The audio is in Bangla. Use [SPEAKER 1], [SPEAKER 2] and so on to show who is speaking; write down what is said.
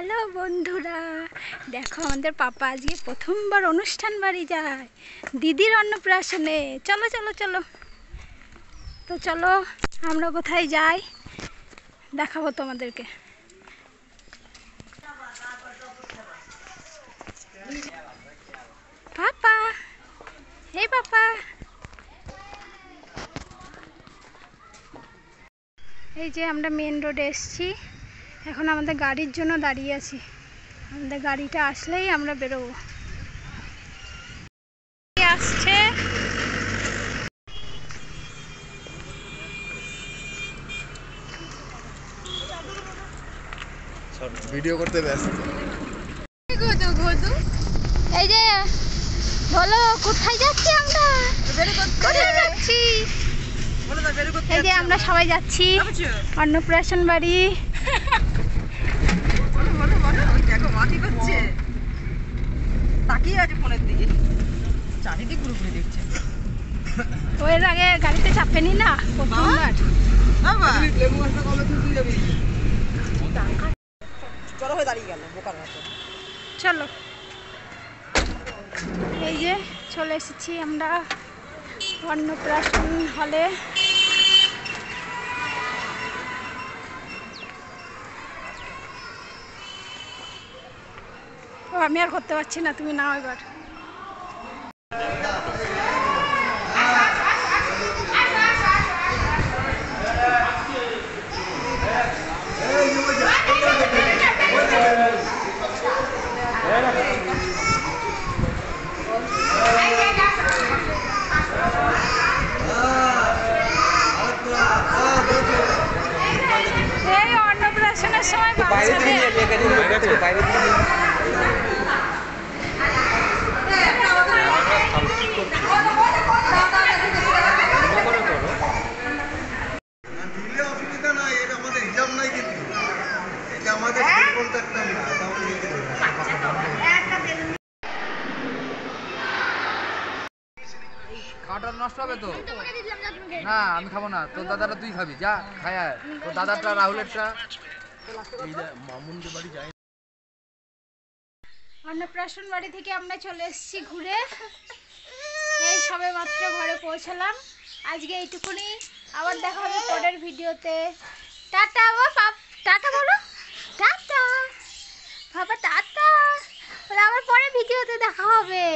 [SPEAKER 1] হ্যালো বন্ধুরা, দেখো আমাদের পাপা আজকে প্রথমবার অনুষ্ঠান বাড়ি যায় দিদির অন্নপ্রাশনে। চলো চলো চলো, তো চলো আমরা কোথায় যাই দেখাবো তোমাদেরকে। পাপা, এই পাপা, এই যে আমরা মেন রোডে এসেছি, এখন আমাদের গাড়ির জন্য দাঁড়িয়ে আছি। আমাদের গাড়িটা আসলেই আমরা বেরোবো। আসছে
[SPEAKER 2] ভিডিও করতে ব্যস্ত।
[SPEAKER 1] এই যে বলো কোথায় যাচ্ছি আমরা? কোথায় যাচ্ছি? এই যে আমরা সবাই যাচ্ছি অন্নপ্রাশন বাড়ি। ওর আগে গাড়িতে চাপেনি না প্রথমবার। চলো, এই যে চলে এসেছি আমরা অন্নপ্রাশন হলে। ও আমি আর করতে পারছি না, তুমি নাও এবার। এই অন্নপ্রাশনের সময়
[SPEAKER 3] খাওয়াটা নষ্ট হবে তো না, আমি খাবো না। তোর দাদাটা তুই খাবি, যা খায়। তোর দাদারটা রাহুলেরটা।
[SPEAKER 1] অন্নপ্রাশন বাড়ি থেকে আমরা চলে এসেছি ঘুরে। এই সবে মাত্র ঘরে পৌঁছালাম। আজকে এইটুকুনি, আবার দেখা হবে পরের ভিডিওতে। টাটা টাটা বলো, টাটা বাবা, টাটা। আবার পরের ভিডিওতে দেখা হবে।